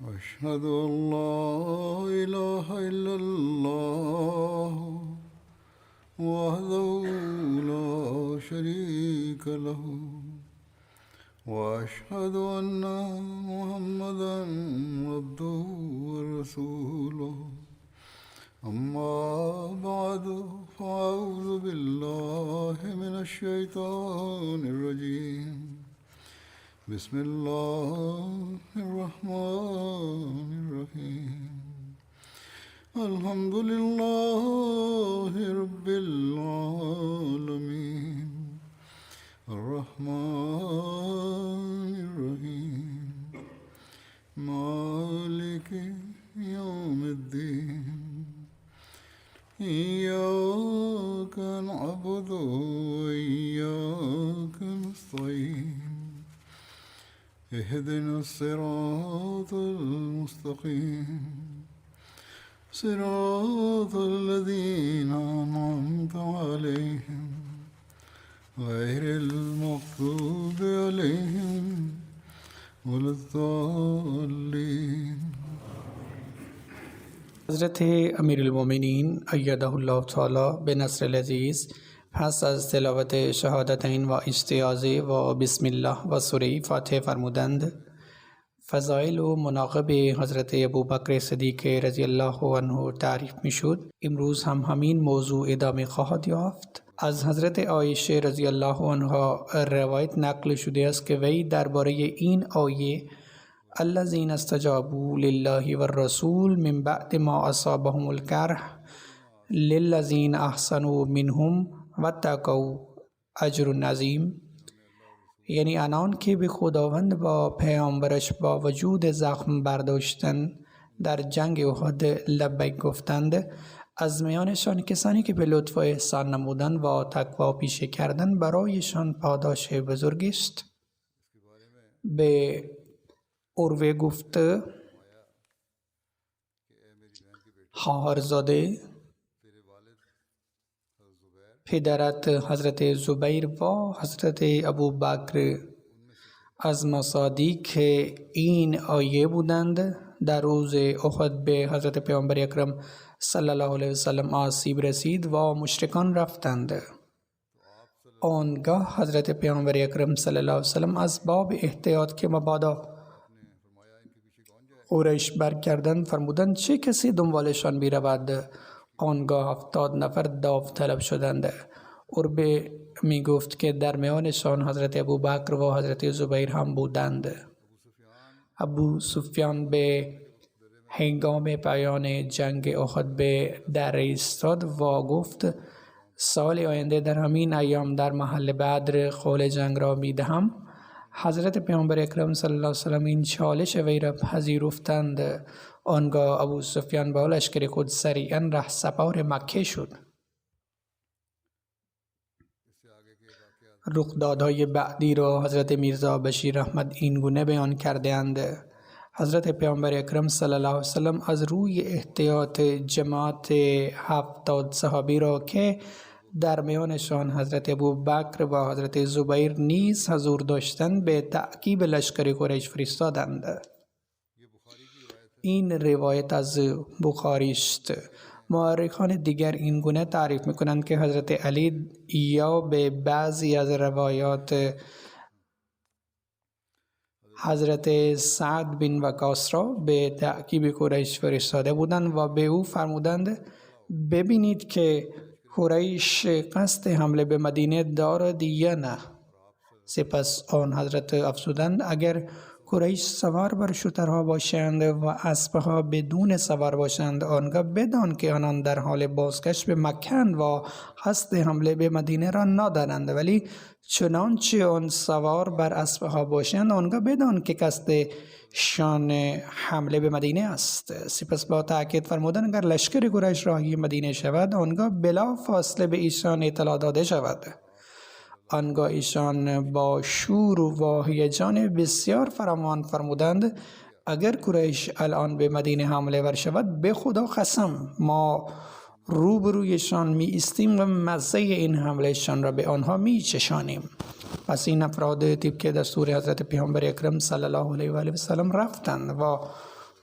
أشهد أن لا إله إلا الله وحده لا شريك له وأشهد أن محمدا عبده ورسوله أما بعد فأعوذ بالله من الشيطان الرجيم بسم الله الرحمن الرحيم الحمد لله رب العالمين الرحمن الرحيم مالك يوم الدين إياك نعبد وإياك نستعين اهدنا الصراط المستقيم صراط الذين أنعمت عليهم غير المغضوب عليهم ولا الضالين. حضرت امیرالمومنین ایده الله تعالی به نصر العزیز پس از تلاوت شهادتین و اجتیازه و بسم الله و سوره فاتحه فرمودند: فضائل و مناقب حضرت ابوبکر صدیق رضی الله عنه تعریف می شد. امروز هم همین موضوع ادامه خواهد یافت. از حضرت عایشه رضی الله عنها روایت نقل شده است که وی درباره این آیه الذین استجابوا لله والرسول من بعد ما اصابهم الجرح للذین احسنوا منهم واتقوا اجر عظیم، یعنی آنان که به خداوند و پیامبرش با وجود زخم برداشتن در جنگ احد لبیک گفتند، از میانشان کسانی که به لطف و احسان نمودن و تقوا پیشه کردن برایشان پاداش بزرگ است. به عروه گفته: خواهرزاده پدرت حضرت زبیر و حضرت ابوبکر از مصادیق این آیه بودند. در روز احد به حضرت پیامبر اکرم صلی الله علیه وسلم آسیب رسید و مشرکان رفتند. آنگاه حضرت پیامبر اکرم صلی الله علیه وسلم از باب احتیاط که مبادا قریش برگردند فرمودند چه کسی دنبالشان بیرود؟ آنگاه 70 نفر داوطلب شدند. عروه می گفت که در میانشان حضرت ابوبکر و حضرت زبیر هم بودند. ابو سفیان به هنگام پایان جنگ احد به در ایستاد و گفت سال آینده در همین ایام در محل بدر قول جنگ را می دهم. حضرت پیامبر اکرم صلی الله علیه وسلم این چالش وی را پذیرفتند. آنگاه ابو سفیان با لشکر خود سریعا رهسپار مکه شد. رخدادهای بعدی را حضرت میرزا بشیر احمد این گونه بیان کرده اند: حضرت پیامبر اکرم صلی الله علیه وسلم از روی احتیاط جماعت 70 صحابی را که در میانشان حضرت ابوبکر و حضرت زبیر نیز حضور داشتند به تعقیب لشکر قریش فرستادند. این روایت از بخاری است. مورخان دیگر این گونه تعریف میکنند که حضرت علی یا به بعضی از روایات حضرت سعد بن وقاص را به تعقیب قریش فرستاده بودند و به او فرمودند ببینید که قریش قصد حمله به مدینه دارد یا نه. سپس آن حضرت افزودند اگر قریش سوار بر شترها باشند و اسبها بدون سوار باشند آنگاه بدان که آنان در حال بازگشت به مکه و قصد حمله به مدینه را ندارند، ولی چنانچه آن سوار بر اسبها باشند آنگاه بدان که قصد شان حمله به مدینه است. سپس با تأکید فرمودند اگر لشکر قریش راهی مدینه شود آنگاه بلا فاصله به ایشان اطلاع داده شود. آنگاه ایشان با شور و هیجان بسیار فراوان فرمودند اگر قریش الان به مدینه حمله ور شود به خدا قسم ما روبرویشان می ایستیم و مزه این حملهشان را به آنها می چشانیم. پس این افراد طبق دستور حضرت پیامبر اکرم صلی الله علیه و آله و سلم رفتند و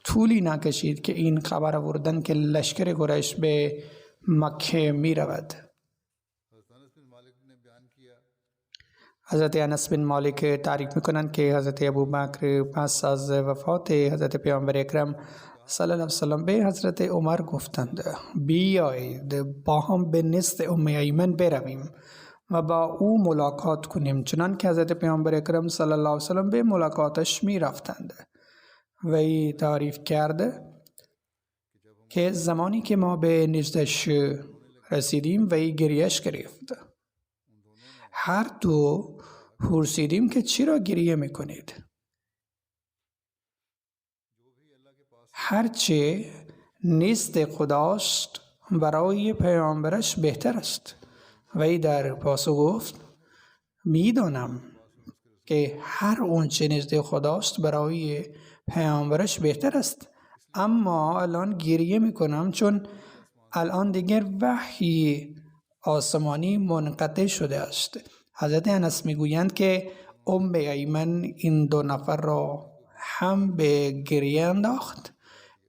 طولی نکشید که این خبر آوردن که لشکر قریش به مکه می رود. حضرت انس بن مالک تعریف میکنند که حضرت ابوبکر پس از وفات حضرت پیامبر اکرم صلی الله علیه وسلم به حضرت عمر گفتند بیایید با هم به نزد ام ایمن برویم و با او ملاقات کنیم. چنانکه حضرت پیامبر اکرم صلی الله علیه وسلم به ملاقاتش می رفتند. وی تعریف کرده که زمانی که ما به نزدش رسیدیم وی گریهش گرفت. هر دو پرسیدیم که چرا گریه میکنید؟ هرچه نزد خداست برای پیامبرش بهتر است. وی در پاسخ گفت میدانم که هر اونچه نزد خداست برای پیامبرش بهتر است، اما الان گریه میکنم چون الان دیگر وحی آسمانی منقطع شده است. حضرت انس میگویند که ام ایمن این دو نفر را هم به گریه انداخت،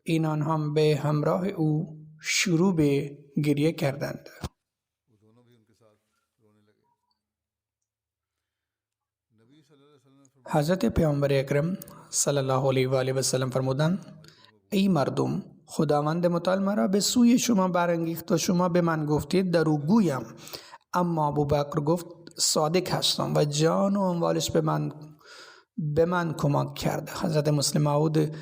اینان هم به همراه او شروع به گریه کردند. حضرت پیامبر اکرم صلی الله علیه و آله و سلم فرمودند ای مردم، خداوند متعال مرا به سوی شما برانگیخت و شما به من گفتید دروغگویم، اما ابوبکر گفت صادق هستم و جان و اموالش به من کمک کرد. حضرت مسلم موعود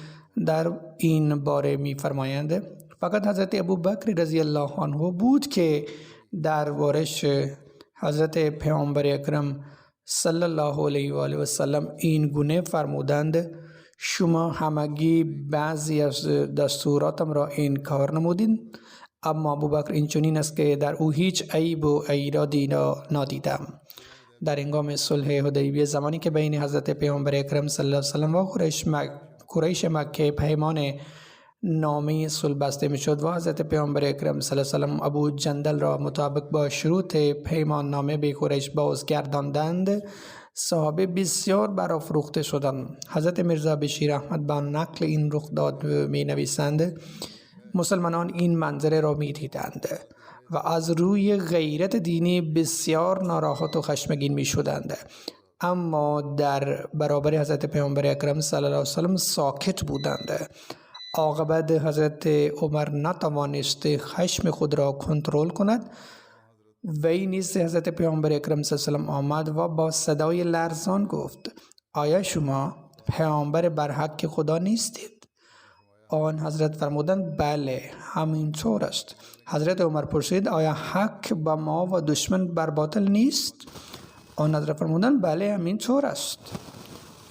در این باره می فرمایند فقط حضرت ابوبکر رضی الله عنه بود که در بارش حضرت پیامبر اکرم صلی الله علیه و آله و سلم این گونه فرمودند شما همگی بعضی از دستوراتم را انکار نمودین، اما ابوبکر این چنین است که در او هیچ عیب و ایرادی نادیدم. در هنگام صلح حدیبیه زمانی که بین حضرت پیامبر اکرم صلی الله علیه و سلم و قریش مکه پیمان نامه صلح بسته میشد و حضرت پیامبر اکرم صلی الله علیه و سلم ابو جندل را مطابق با شروط پیمان نامه به قریش بازگرداندند، صحابه بسیار برافروخته شدند. حضرت میرزا بشیر احمد با نقل این رخداد می نویسند مسلمانان این منظره را می دیدند و از روی غیرت دینی بسیار ناراحت و خشمگین می شدند، اما در برابر حضرت پیامبر اکرم صلی الله علیه و سلم ساکت بودند. عاقبت حضرت عمر نتوانست خشم خود را کنترل کند. وی نیز حضرت پیامبر اکرم صلی الله علیه و سلم آمد و با صدای لرزان گفت آیا شما پیامبر برحق خدا نیستید؟ آن حضرت فرمودند بله همینطور است. حضرت عمر پرسید آیا حق با ما و دشمن بر باطل نیست؟ آن حضرت فرمودند بله همینطور است.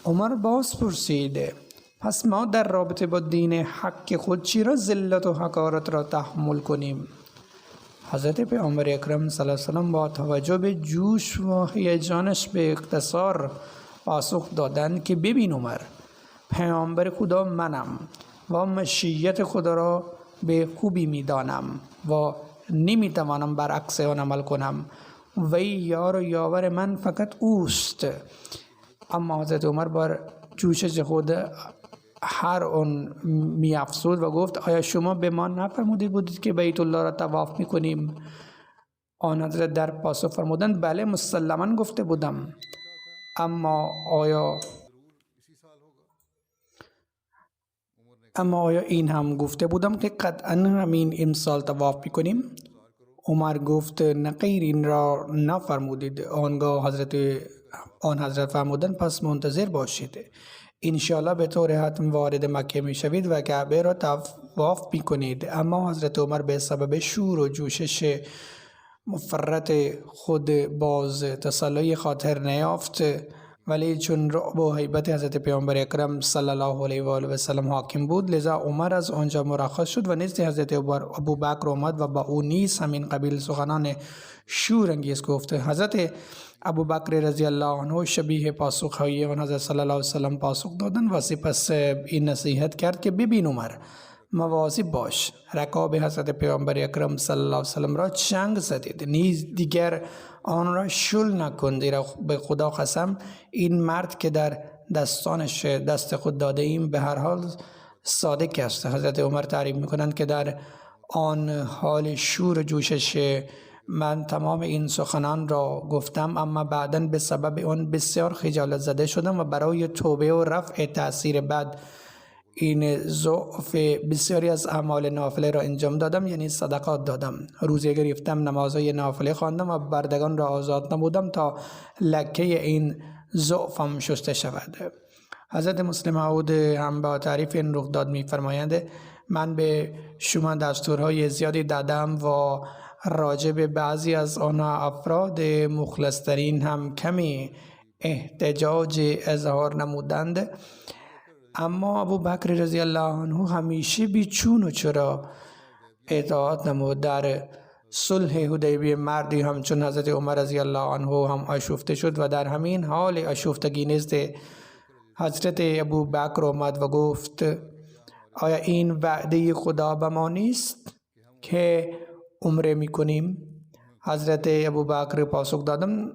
عمر باز پرسید پس ما در رابطه با دین حق خود چرا ذلت و حقارت را تحمل کنیم؟ حضرت پیامبر اکرم صلی الله علیه و سلم با توجه به جوش و هیجانش به اختصار پاسخ دادند که ببین عمر، پیامبر خدا منم و مشیت خدا را به خوبی میدانم و نمیتوانم برعکس آن عمل کنم. وی یار و یاور من فقط اوست. اما حضرت عمر بر جوشش خود هر اون می افسود و گفت آیا شما به ما نفرموده بودید که بیت الله را طواف میکنیم؟ آن حضرت در پاسخ فرمودند بله مسلما گفته بودم، اما آیا این هم گفته بودم که قطعا همین امسال طواف میکنیم؟ عمر گفت نه غیر این را نفرمودید. آنگاه آن حضرت فرمودند پس منتظر باشید، انشاءالله به طور حتم وارد مکه می شوید و کعبه را طواف می کنید. اما حضرت عمر به سبب شور و جوشش مفرط خود باز تسلی خاطر نیافت، ولی چون رعب و هیبت حضرت پیامبر اکرم صلی الله علیه و آله و سلم حاکم بود، لذا عمر از آنجا مرخص شد و نزد حضرت ابوبکر آمد و با او نیز همین قبیل سخنان شورانگیز گفت. حضرت ابوبکر رضی الله عنه شبیه پاسخهای آن حضرت صلی الله علیه و سلم پاسخ دادند و سپس این نصیحت کرد که ببین عمر، مواظب باش، رکاب حضرت پیامبر اکرم صلی الله علیه و سلم را چنگ زدید، نیز دیگر آن را شل نکن. زیرا به خدا قسم این مرد که در دستانش دست خود داده ایم به هر حال صادق است. حضرت عمر تعریف میکنند که در آن حال شور و جوشش من تمام این سخنان را گفتم، اما بعداً به سبب آن بسیار خجالت زده شدم و برای توبه و رفع تأثیر بد این ضعف بسیاری از اعمال نافله را انجام دادم، یعنی صدقات دادم، روزه گرفتم، نمازهای نافله خواندم و بردگان را آزاد نمودم تا لکه این ضعفم شسته شود. حضرت مسلم موعود هم با تعریف این رخداد می‌فرمایند من به شما دستورهای زیادی دادم و راجع به بعضی از آنها افراد مخلص‌ترین هم کمی احتجاج اظهار نمودند، اما ابو بکر رضی الله عنه همیشه بیچون و چرا اطاعت نمود. در صلح حدیبیه مردی همچون حضرت عمر رضی الله عنه هم آشفته شد و در همین حال آشفتگی نزد حضرت ابو بکر آمد و گفت آیا این وعده خدا به ما نیست که عمره میکنیم؟ حضرت ابو بکر پاسخ دادم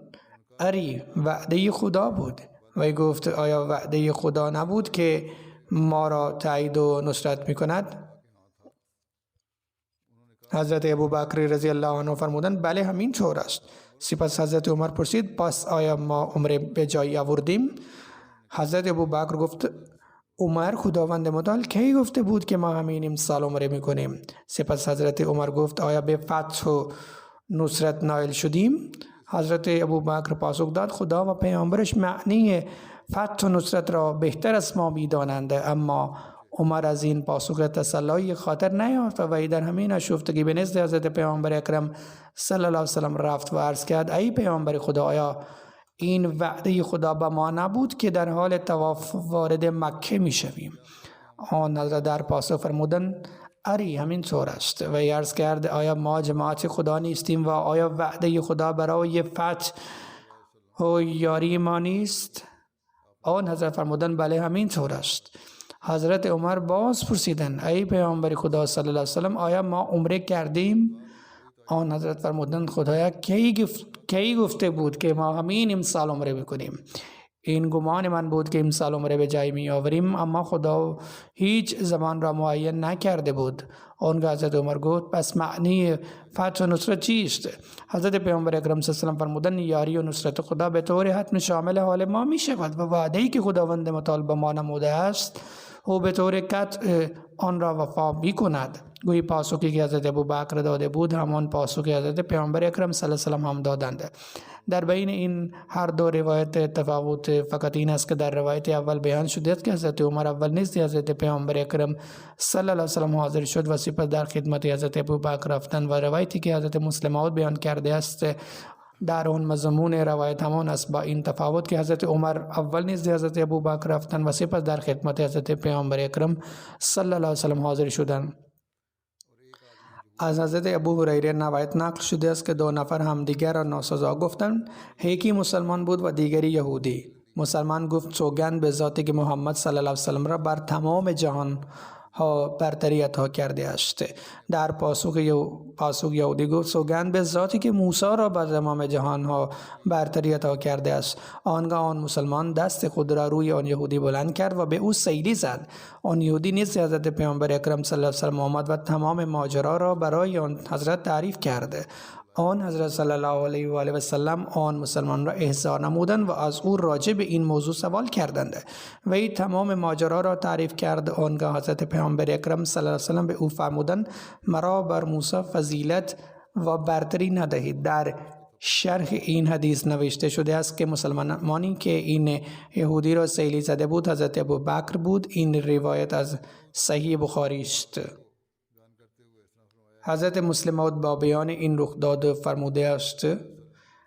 اری وعده خدا بود. و گفت آیا وعده خدا نبود که ما را تایید و نصرت میکند؟ حضرت ابو بکر رضی الله عنه فرمودند بله همین طور است. سپس حضرت عمر پرسید پس آیا ما عمره به جایی آوردیم؟ حضرت ابو بکر گفت عمر خداوند متعال کی گفته بود که ما همین امسال عمره میکنیم؟ سپس حضرت عمر گفت آیا به فتح و نصرت نائل شدیم؟ حضرت ابو بکر پاسخ داد خدا و پیامبرش معنی فتح و نصرت را بهتر از ما میدانند. اما عمر از این پاسخ تسلای خاطر نیافت و وی در همین آشفتگی به نزد حضرت پیامبر اکرم صلی الله علیه و سلم رفت و عرض کرد ای پیامبر خدا آیا این وعده خدا به ما نبود که در حال طواف وارد مکه می شویم؟ آن حضرت در پاسخ فرمودند اری همین طور است. و عرض کرد آیا ما جماعت خدا نیستیم و آیا وعده خدا برای فتح و یاری ما نیست؟ آن حضرت فرمودند بله همین طور است. حضرت عمر باز پرسیدند ای پیامبر خدا صلی الله علیه و سلم آیا ما عمره کردیم؟ آن حضرت فرمودند خدایا کی گفته بود که ما همین امسال عمره بکنیم؟ این گمان من بود که امسال عمره به جای می آوریم، اما خدا هیچ زمان را معین نکرده بود. آنگاه حضرت عمر گفت پس معنی فتح و نصرت چیست؟ حضرت پیامبر اکرم صلی الله علیه و سلم فرمودند یاری و نصرت خدا به طور حتم شامل حال ما می شود و وعده‌ای که خداوند متعال به ما نموده است او به طور قطع آن را وفا می کند. گویی پاسخی که حضرت ابو بکر داده بود همان پاسخی حضرت پیامبر اکرم صلی الله علیه و سلم هم دادند. در بین این هر دو روایت تفاوت فقط این است که در روایت اول بیان شده است که حضرت عمر اول نزد حضرت پیامبر اکرم صلی الله علیه و سلم حاضر شد و سپس در خدمت حضرت ابو بکر رفتند و روایتی که حضرت مسلم موعود بیان کرده است در آن مضمون روایت همان است با این تفاوت که حضرت عمر اول نزد حضرت ابو بکر رفتند و سپس در خدمت حضرت پیامبر اکرم صلی الله علیه و سلم حاضر شدند. از حضرت ابو هریره روایت نقل شده است که دو نفر همدیگر را ناسزا گفتند. یکی مسلمان بود و دیگری یهودی. مسلمان گفت سوگند به ذاتی که محمد صلی الله علیه و سلم را بر تمام جهان ها برتری عطا کرده است. در پاسخ یهودی گفت سوگند به ذاتی که موسی را بر تمام جهان ها برتری عطا کرده است. آنگاه آن مسلمان دست خود را روی آن یهودی بلند کرد و به او سیلی زد. آن یهودی نزد حضرت پیامبر اکرم صلی الله علیه و سلم آمد و تمام ماجرا را برای آن حضرت تعریف کرد. آن حضرت صلی الله علیه و آله و سلم آن مسلمان را احضار نمودند و از او راجع به این موضوع سوال کردند. وی تمام ماجرا را تعریف کرد. آنگاه حضرت پیامبر اکرم صلی الله علیه و سلم به او فرمودند مرا بر موسی فضیلت و برتری ندهید. در شرح این حدیث نوشته شده است که مسلمانی که این یهودی را سیلی زده بود حضرت ابو بکر بود. این روایت از صحیح بخاری است. حضرت مسلم موعود با بیان این رخداد فرموده است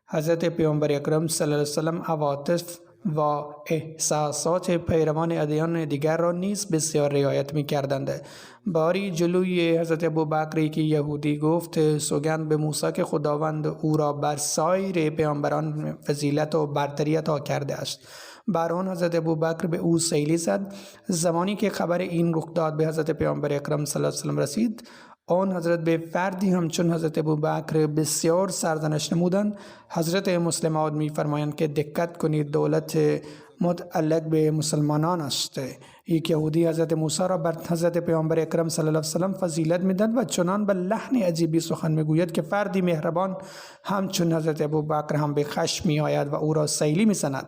حضرت پیامبر اکرم صلی الله علیه و سلم عواطف و احساسات پیروان ادیان دیگر را نیز بسیار رعایت می کردند. باری جلوی حضرت ابو بکری که یهودی گفت سوگند به موسی که خداوند او را بر سایر پیامبران فضیلت و برتری عطا کرده است. بر آن حضرت ابو بکر به او سیلی زد. زمانی که خبر این رخداد به حضرت پیامبر اکرم صلی الله علیه و سلم رسید آن حضرت به فردی همچون حضرت ابو بکر بسیار سرزنش نمودند. حضرت مسلم موعود می فرمایند که دقت کنید دولت متعلق به مسلمانان است. یک یهودی حضرت موسی را بر حضرت پیامبر اکرم صلی الله علیه و سلم فضیلت میداد و چنان به لحن عجیبی سخن میگوید که فردی مهربان همچون حضرت ابوبکر هم به خشم می آید و او را سیلی میزند.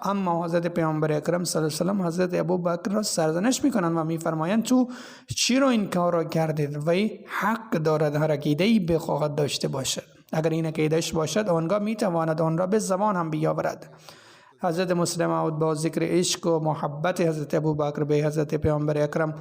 اما حضرت پیامبر اکرم صلی الله علیه و سلم حضرت ابوبکر را سرزنش میکنند و میفرمایند تو چرا این کار را کردید؟ وی حق دارد هر عقیده‌ای بخواهد داشته باشد. اگر این عقیده‌اش باشد آنگاه میتواند آن را به زبان هم بیاورد. حضرت مسلم موعود با ذکر عشق و محبت حضرت ابوبکر به حضرت پیامبر اکرم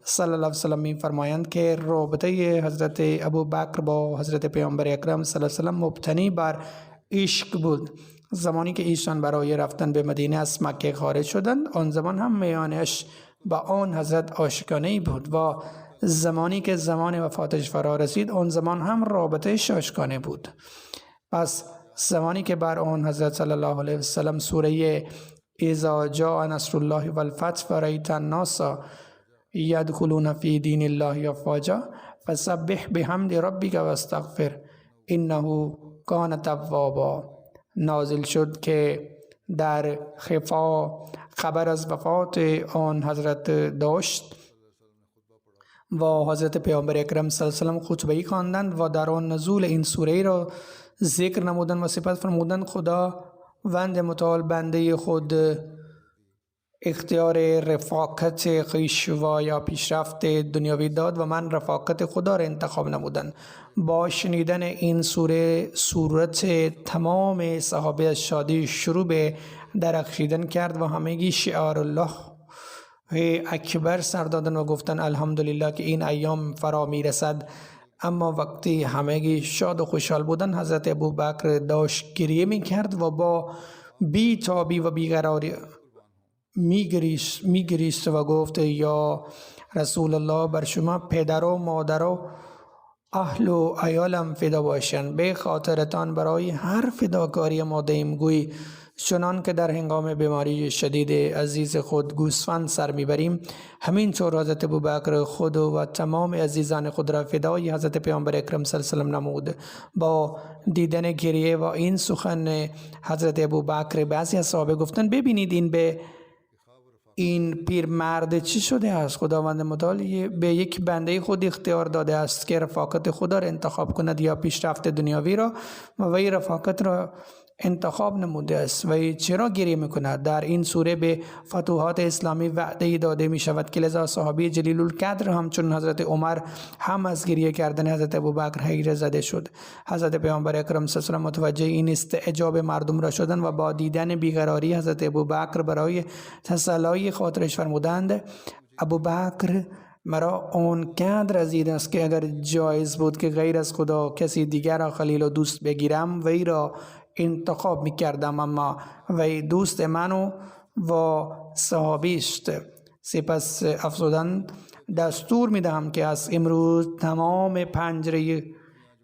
صلی الله علیه و سلم می‌فرمایند که رابطه حضرت ابوبکر با حضرت پیامبر اکرم صلی الله علیه و سلم مبتنی بر عشق بود. زمانی که ایشان برای رفتن به مدینه از مکه خارج شدند آن زمان هم میانش با آن حضرت عاشقانه بود و زمانی که زمان وفاتش فرا رسید آن زمان هم رابطه عاشقانه بود. پس زمانی که بر آن حضرت صلی الله علیه و سلم سوره اذا جاء نصر الله والفتح فرأیت الناس یدخلون فی دین الله افواجا فسبح بحمد ربک واستغفر انه کان توابا نازل شد که در خفا خبر از وفات آن حضرت داشت و حضرت پیامبر اکرم صلی الله علیه و سلم خطبه‌ای خواندند و در آن نزول این سوره را ذکر نمودند و سپس فرمودند خداوند متعال بنده خود اختیار رفاقت خویش و یا پیشرفت دنیاوی داد و من رفاقت خدا را انتخاب نمودم. با شنیدن این صورت تمام صحابه از شادی شروع به درخشیدن کرد و همگی شعار الله اکبر سر دادن و گفتن الحمدلله که این ایام فرا می رسد. اما وقتی همگی شاد و خوشحال بودن حضرت ابوبکر داشت گریه می کرد و با بی تابی و بیقراری می گریست و گفت یا رسول الله بر شما پدر و مادر و اهل و عیالم فدا باشند. به خاطرتان برای هر فداکاری ما دهیم گویی چنان که در هنگام بیماری شدید عزیز خود گوسفند سر میبریم همینطور حضرت ابوبکر خود و تمام عزیزان خود را فدای حضرت پیامبر اکرم صلی الله علیه و سلم نمود. با دیدن گریه و این سخن حضرت ابوبکر بعضی از صحابه گفتند ببینید این پیرمرد چی شده است؟ خداوند متعال به یک بنده خود اختیار داده است که رفاقت خدا را انتخاب کند یا پیشرفت دنیاوی را و وی رفاقت را انتخاب نموده است و چرا گریه میکند؟ در این سوره به فتوحات اسلامی وعده داده می شود که لذا صحابی جلیل القدر همچون حضرت عمر هم از گریه کردن حضرت ابوبکر حیرت زده شد. حضرت پیامبر اکرم صلی الله علیه و سلم متوجه این استعجاب مردم را شدند و با دیدن بیقراری حضرت ابوبکر برای تسلای خاطرش فرمودند ابوبکر مرا آنقدر عزیز است که اگر جایز بود که غیر از خدا کسی دیگر را خلیل و دوست بگیرم وی را انتخاب میکردم، اما وی دوست منو و صحابی است. سپس افزودن دستور میدهم که از امروز تمام پنجره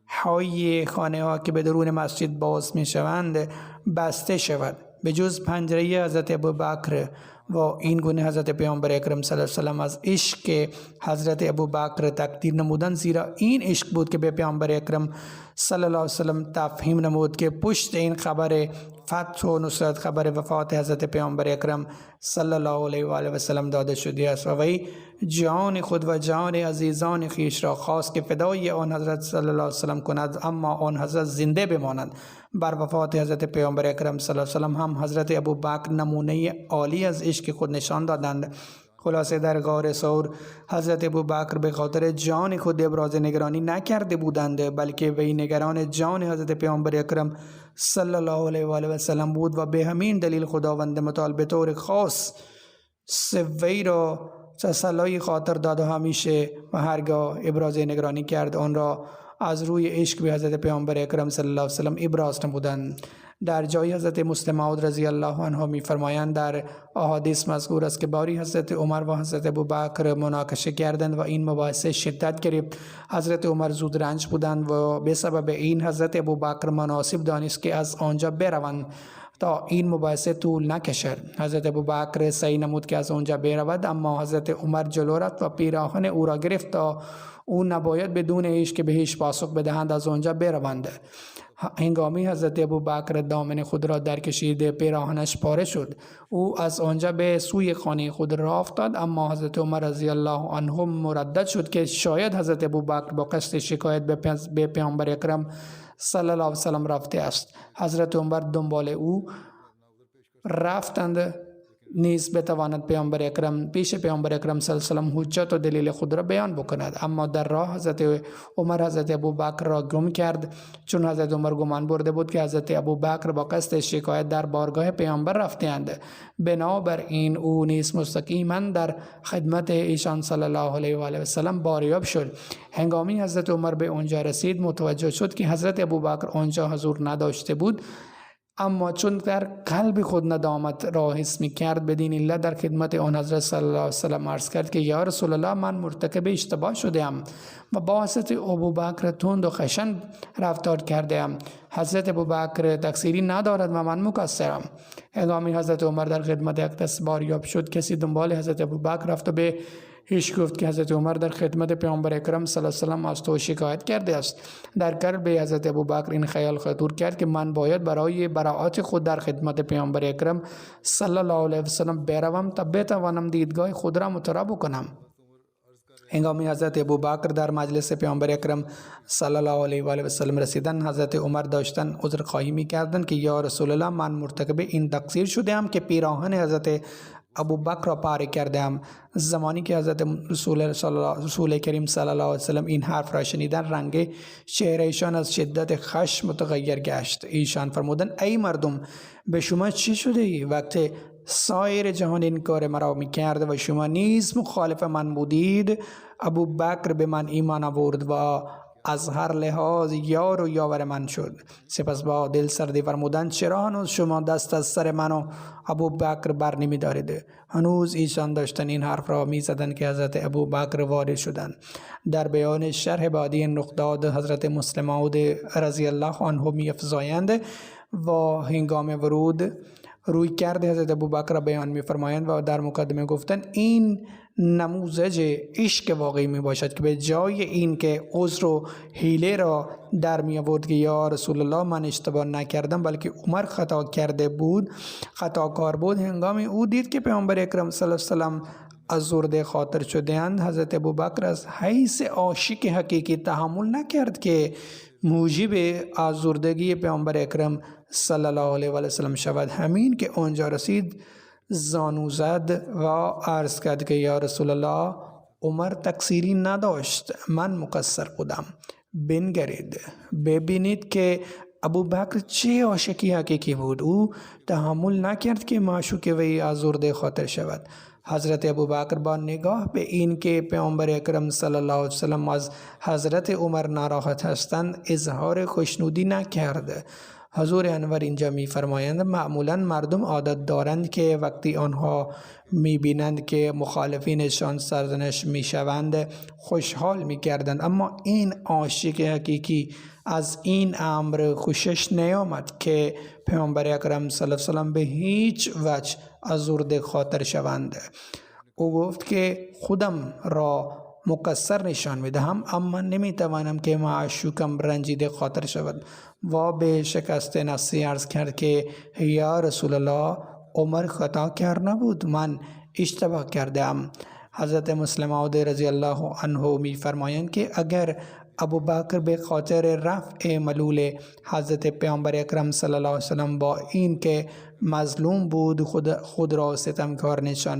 های خانه ها که به درون مسجد باز میشوند بسته شود به جز پنجره حضرت ابوبکر. و این گونه حضرت پیامبر اکرم صلی الله علیه و سلم از عشق حضرت ابوبکر تقدیر نمودند، زیرا این عشق بود که به پیامبر اکرم صلی الله علیه و سلم تفهیم نمود که پشت این خبر فتح و نصرت خبر وفات حضرت پیامبر اکرم صلی الله علیه و آله و سلم داده شده است و وی جان خود و جان عزیزان خویش را خواست که فدای آن حضرت صلی الله علیه و سلم کند، اما آن حضرت زنده بمانند. بر وفات حضرت پیامبر اکرم صلی الله علیه و سلم هم حضرت ابوبکر نمونه عالی از عشق خود نشان دادند. خلاصه در غار ثور حضرت ابوبکر به خاطر جان خود ابراز نگرانی نکرده بودند، بلکه وی نگران جان حضرت پیامبر اکرم صلی الله علیه و آله و سلم بود و به همین دلیل خداوند متعال به طور خاص وی را تسلای خاطر داد و همیشه و هرگاه ابراز نگرانی کرد آن را از روی عشق به حضرت پیامبر اکرم صلی الله علیه و سلم ابراز نمودند. در جای حضرت مسلم موعود رضی الله عنه می‌فرمایند در احادیث مذکور است که باری حضرت عمر و حضرت ابوبکر مناقشه کردند و این مباحثه شدت گرفت. حضرت عمر زود رنج بودند و به سبب این حضرت ابوبکر مناسب دانست که از آنجا بروند تا این مباحثه طول نکشد. حضرت ابوبکر سعی نمود که از آنجا برود، اما حضرت عمر جلو رفت و پیراهن او را گرفت تا او نباید بدون عشق که بهش پاسخ بدهند از آنجا بروند. هنگامی حضرت ابوبکر دامن خود را در کشید پیراهنش پاره شد. او از آنجا به سوی خانه خود راه افتاد، اما حضرت عمر رضی الله عنه مردد شد که شاید حضرت ابوبکر با قصد شکایت به پیامبر اکرم صلی الله علیه و سلم رفته است. حضرت عمر دنبال او رفتند نیز بتواند پیامبر اکرم پیش پیامبر اکرم صلی الله علیه و سلم حجت و دلیل خود را بیان بکند، اما در راه حضرت عمر حضرت ابوبکر را گم کرد، چون حضرت عمر گمان برده بود که حضرت ابوبکر با قصد شکایت در بارگاه پیامبر رفتند. بنابراین او نیز مستقیما در خدمت ایشان صلی الله علیه و آله و سلم باریاب شد. هنگامی حضرت عمر به آنجا رسید متوجه شد که حضرت ابوبکر آنجا حضور نداشته بود، اما چون در قلب خود ندامت را حس می کرد، بدین علت در خدمت آن حضرت صلی الله علیه و سلم عرض کرد که یا رسول الله، من مرتکب اشتباه شده ام و با حضرت ابوبکر تند و خشن رفتار کرده ام. حضرت ابوبکر تقصیری ندارد و من مقصرم. هنگامی حضرت عمر در خدمت اقدس باریاب شد، کسی دنبال حضرت ابوبکر رفت و به ایش گفت که حضرت عمر در خدمت پیامبر اکرم صلی الله علیه و سلم از تو شکایت کرده است. در قلب حضرت ابوبکر این خیال خطور کرد که من باید برای براءت خود در خدمت پیامبر اکرم صلی الله علیه و سلم بروم تا بتوانم دیدگاه خود را مطرح کنم. هنگامی حضرت ابوبکر در مجلس پیامبر اکرم صلی الله علیه و آله و سلم رسیدن، حضرت عمر داشتن عذر خواهی می‌کردند که یا رسول الله، من مرتکب این تقصیر شده‌ام که پیراهن حضرت ابوبکر را پاره کردم. زمانی که حضرت رسول کریم صلی الله علیه و سلم این حرف را شنیدن، رنگ چهره ایشان از شدت خشم متغیر گشت. ایشان فرمودند ای مردم، به شما چی شده ای؟ وقت سایر جهان این کار مرا می کرد و شما نیز مخالف من بودید. ابوبکر به من ایمان آورد و از هر لحاظ یار و یاور من شد. سپس با دل سردی فرمودند چرا هنوز شما دست از سر من و ابوبکر بر نمی دارید؟ هنوز ایشان داشتن این حرف را می زدند که حضرت ابوبکر وارد شدند. در بیان شرح بعدی این نقطات حضرت مسلم موعود رضی الله عنه می افزایند و هنگام ورود روی کرده حضرت ابوبکر را بیان می فرمایند و در مقدمه گفتند این نموذج عشق واقعی می باشد که به جای این که عذر و حیله را در می آورد که یا رسول الله من اشتباه نکردم بلکه عمر خطاکار بود، هنگامی او دید که پیامبر اکرم صلی الله علیه و سلم ازرده خاطر شده اند، حضرت ابوبکر از حیث عاشق حقیقی تحمل نکرد که موجب ازردگی پیامبر اکرم صلی الله علیه و آله و سلم شود. همین که آنجا رسید زانو زد و عرض کرد که یا رسول الله، عمر تقصیری نداشت، من مقصر بودم. بنگرید ببینید که ابوبکر چه عاشقی حقیقی بود. او تحمل نکرد که معشوق وی ازرده خاطر شود. حضرت ابوبکر با نگاه به این که پیامبر اکرم صلی الله علیه و سلم از حضرت عمر ناراحت هستند اظهار خوشنودی نکرد. حضور انور اینجا می فرمایند معمولا مردم عادت دارند که وقتی آنها می بینند که مخالفینشان سرزنش می شوند خوشحال می گردند، اما این عاشق حقیقی از این امر خوشش نیامد که پیامبر اکرم صلی الله علیه و سلم به هیچ وجه ازرده خاطر شوند. او گفت که خودم را مقصر نشان میدهم، اما نمیتوانم که معشوقم رنجیده خاطر شود و به شکست نفسی عرض کرد که یا رسول الله، عمر خطا کار نبود، من اشتباه کردم. حضرت مسلم موعود رضی الله عنه می فرمایند که اگر ابوبکر به خاطر رفع ملول حضرت پیامبر اکرم صلی الله علیه و سلم با این که مظلوم بود خود را ستمکار نشان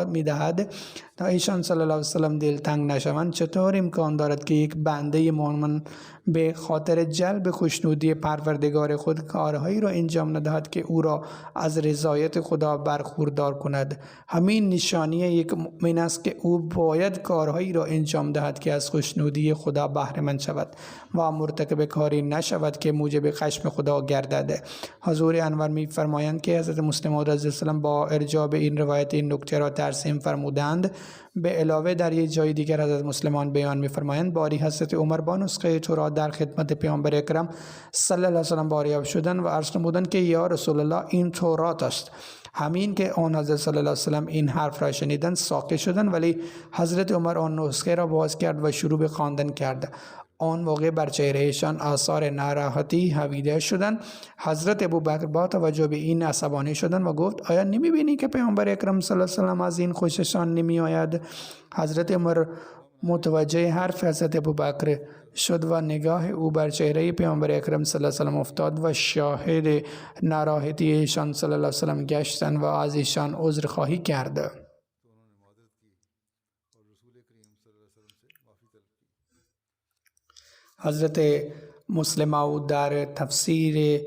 میدهد تا ایشان صلی الله علیه و سلم دلتنگ نشوند، چطور امکان دارد که یک بنده مؤمن به خاطر جلب خوشنودی پروردگار خود کارهایی را انجام ندهد که او را از رضایت خدا برخوردار کند؟ همین نشانی یک مؤمن است که او باید کارهایی را انجام دهد که از خوشنودی خدا بهره مند شود و مرتکب کاری نشود که موجب خشم خدا گردد. حضور انور می فرمایند که حضرت مسلم موعود رضی الله عنه با ارجاع به این روایت این نکته را ترسیم فرمودند. به علاوه در یک جای دیگر حضرت مسلمان بیان می فرمایند باری حضرت عمر با نسخه تورات در خدمت پیامبر اکرم صلی الله علیه و سلم باریاب شدند و عرض نمودند که یا رسول الله، این تورات است. همین که آن حضرت صلی الله علیه و سلم این حرف را شنیدند ساکت شدند، ولی حضرت عمر آن نسخه را باز کرد و شروع به خواندن کرد. آن موقع بر چهرهشان آثار ناراحتی حویده شدند. حضرت ابوبکر با توجه به این عصبانی شدند و گفت آیا نمی‌بینی که پیامبر اکرم صلی الله علیه و سلم از این خوششان نمی‌آید؟ حضرت عمر متوجه حرف حضرت ابوبکر شد و نگاه او بر چهره پیامبر اکرم صلی الله علیه و سلم افتاد و شاهد ناراحتی ایشان صلی الله علیه و سلم گشتند و از ایشان عذرخواهی کرد. حضرت مسلم او در تفسیر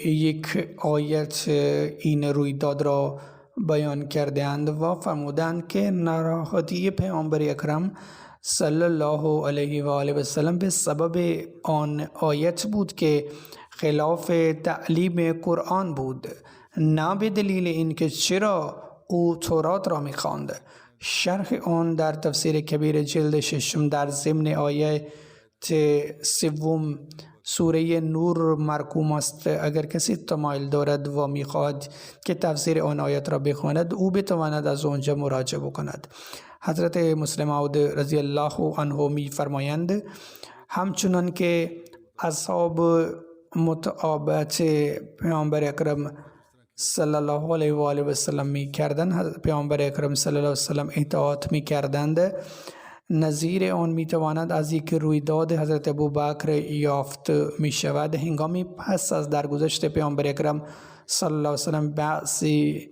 یک آیت این رویداد را بیان کردند و فرمودند که ناراحتی پیامبر اکرم صلی الله علیه و آله و سلم به سبب آن آیت بود که خلاف تعلیم قرآن بود، نه به دلیل اینکه چرا او تورات را می‌خواند. شرح آن در تفسیر کبیر جلد 6 در ضمن آیه سوم سوره نور مرقوم است. اگر کسی تمایل دارد و می‌خواهد که تفسیر آن آیت را بخواند، او بتواند از آنجا مراجعه بکند. حضرت مسلم موعود رضی الله عنه می‌فرمایند همچنان که اصحاب متابعت پیامبر اکرم صلی الله علیه و آله و سلم می‌کردند، پیامبر اکرم صلی الله علیه و سلم اطاعت می‌کردند. نظیر آن میتواند از یک رویداد حضرت ابوبکر یافت می شود. هنگامی پس از درگذشت پیامبر اکرم صلی الله علیه و سلم بعضی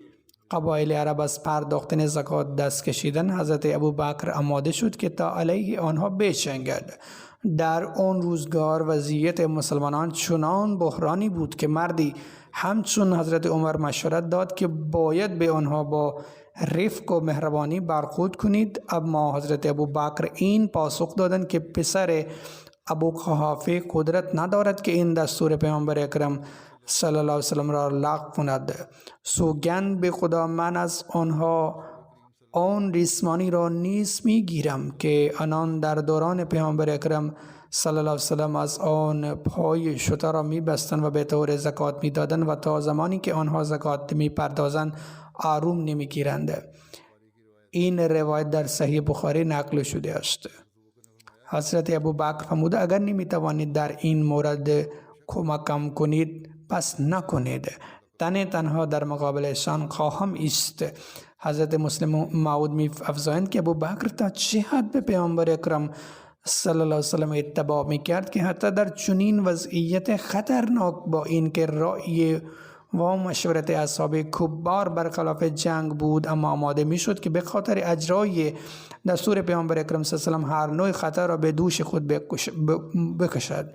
قبایل عرب از پرداختن زکات دست کشیدن. حضرت ابوبکر آماده شد که تا علیه آنها بجنگد. در آن روزگار وضعیت مسلمانان چنان بحرانی بود که مردی همچون حضرت عمر مشورت داد که باید به آنها با رفق و مهربانی برخورد کنید. اما حضرت ابوبکر این پاسخ دادند که پسر ابو قحافه قدرت ندارد که این دستور پیامبر اکرم صلی الله علیه و سلم را لغو کند. سوگند به خدا من از آنها آن ریسمانی را نیز میگیرم که آنان در دوران پیامبر اکرم صلی الله علیه و سلم از آن پای شتر را میبستند و به طور زکات میدادند و تا زمانی که آنها زکات میپردازند آروم نمیگیرند. این روایت در صحیح بخاری نقل شده است. حضرت ابوبکر فرموده اگر نمیتوانید در این مورد کمکم کنید پس نکنید، تنها در مقابلشان خواهم ایست. حضرت مسلم موعود می افزایند که ابوبکر تا چه حد به پیامبر اکرم صلی الله علیه و سلم اتباع میکرد که حتی در چنین وضعیت خطرناک با اینکه رأی و مشورت اصحاب کبار برخلاف جنگ بود، اما آماده میشد که به خاطر اجرای دستور پیامبر اکرم صلی الله علیه و سلم هر نوع خطر را به دوش خود بکشد.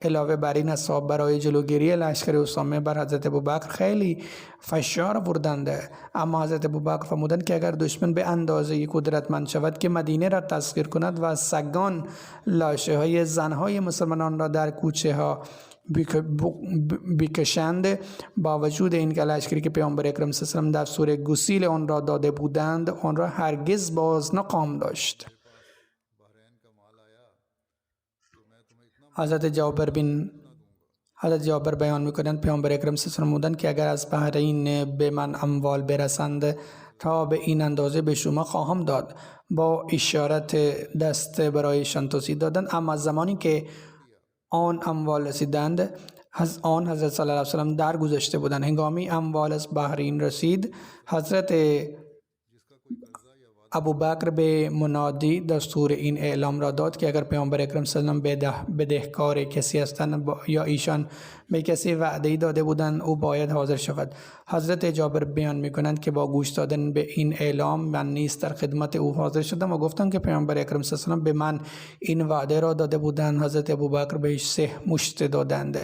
علاوه بر این اصحاب برای جلوگیری لشکر اسامه بر حضرت ابوبکر خیلی فشار آوردند، اما حضرت ابوبکر فرمودند که اگر دشمن به اندازه قدرتمند شود که مدینه را تسخیر کند و سگان لاشه های زنهای مسلمانان را در کوچه ها بکشند، با وجود این که لشکری که پیامبر اکرم صلی الله علیه و سلم دستور گسیل آن را داده بودند آن را هرگز باز نخواهم داشت. حضرت جابر بیان میکنند پیامبر اکرم صلی الله علیه و سلم فرمودند که اگر از بحرین به من اموال برسند تا به این اندازه به شما خواهم داد. با اشارت دست برایشان توصیه دادند، اما زمانی که آن اموال رسیدند از آن حضرت صلی الله علیه و سلم در گذشته بودند. هنگامی اموال از بحرین رسید، حضرت ابوبکر به منادی دستور این اعلام را داد که اگر پیامبر اکرم صلی الله علیه و سلم بدهکار کسی هستند یا ایشان به کسی وعده داده بودند او باید حاضر شود. حضرت جابر بیان میکنند که با گوش دادن به این اعلام من نیز در خدمت او حاضر شدم و گفتم که پیامبر اکرم صلی الله علیه و سلم به من این وعده را داده بودند. حضرت ابوبکر بهش 3 مشت دادند.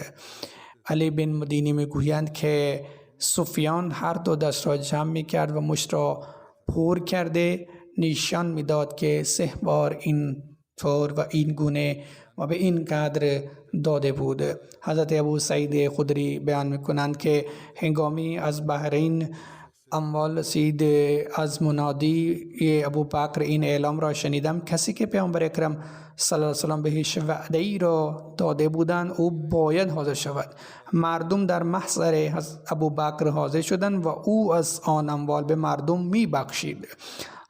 علی بن مدینی میگویند که سفیان هر دو دست را جمع میکرد و مشت را پر کرده نشان میداد که 3 بار این طور و این گونه و به این قدر داده بود. حضرت ابو سعید خدری بیان میکنند که هنگامی از بحرین اموال رسید از منادی ابوبکر این اعلام را شنیدم کسی که پیامبر اکرم صلی الله علیه و سلم بهش وعده ای را داده بودند او باید حاضر شود. مردم در محضر ابوبکر حاضر شدند و او از آن اموال به مردم می بخشید.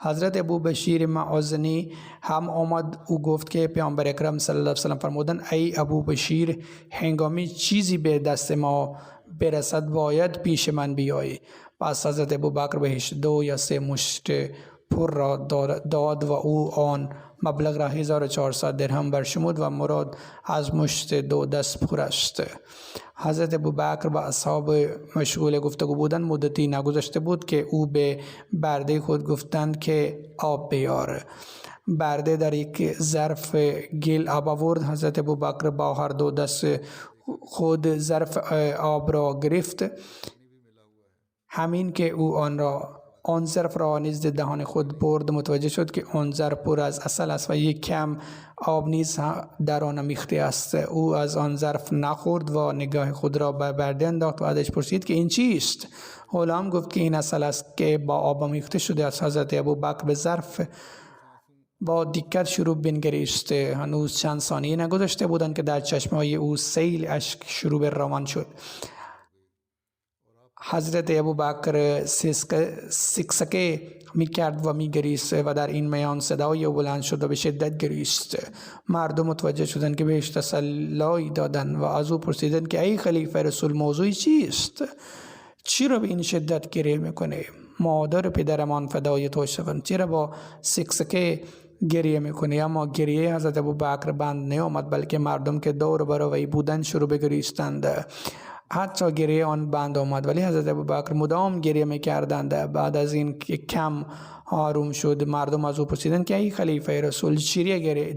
حضرت ابو بشیر معزنی هم آمد او گفت که پیامبر اکرم صلی الله علیه و سلم فرمودند ای ابو بشیر هنگامی چیزی به دست ما برسد باید پیش من بیایی. پس حضرت ابوبکر بهش 2 یا 3 مشت پر را داد و او آن مبلغ را 1400 درهم برشمود و مراد از مشت 2 دست پر است. حضرت ابوبکر با اصحاب مشغول گفتگو بودند. مدتی نگذشته بود که او به برده خود گفتند که آب بیار. برده در یک ظرف گل آب آورد. حضرت ابوبکر با هر 2 دست خود ظرف آب را گرفت. همین که او آن ظرف را نزد دهان خود برد متوجه شد که آن ظرف پر از عسل است و یک کم آب نیز در آن آمیخته است. او از آن ظرف نخورد و نگاه خود را بر برده انداخت و ازش پرسید که این چیست؟ غلام گفت که این عسل است که با آب آمیخته شده است. حضرت ابوبکر به ظرف با دقت شروع بنگریست. هنوز چند ثانیه نگذشته بودند که در چشمهای او سیل اشک شروع به روان شد. حضرت ابوبکر سکسکه می کرد و می گریست و در این میان صدای او بلند شد و به شدت گریست. مردم متوجه شدند که بهش تسلی دادند و از او پرسیدند که ای خلیفه رسول موضوع چیست؟ چرا به این شدت گریه میکنه؟ مادر پدرمان فدای تو شوند. چرا با سکسکه گریه میکنه؟ اما گریه حضرت ابوبکر بند نیامد بلکه مردم که دور بر وی بودند شروع به گریستند. حتی گریه آن بند آمد ولی حضرت ابوبکر مدام گریه میکردند. بعد از این که کم آروم شد مردم از او پرسیدند که ای خلیفه رسول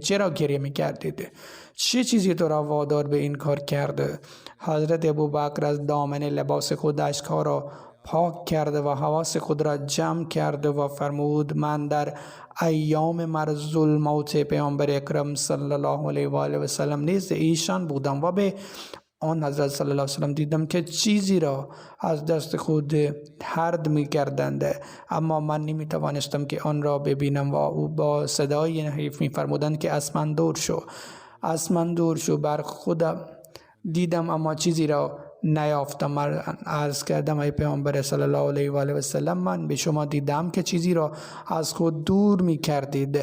چرا گریه میکردید؟ چه چیزی تو را وادار به این کار کرده؟ حضرت ابوبکر از دامن لباس خود اشکها را پاک کرده و حواس خود را جمع کرده و فرمود من در ایام مرض الموت پیامبر اکرم صلی الله علیه و آله و سلم نیز ایشان بودم و به آن حضرت صلی الله علیه و سلم دیدم که چیزی را از دست خود هرد می کردند اما من نمی توانستم که آن را ببینم و او با صدای نحیف می فرمودند که از من دور شو بر خودم دیدم اما چیزی را نیافتم. عرض کردم ای پیامبر صلی الله علیه و آله و سلم من به شما دیدم که چیزی را از خود دور می کردید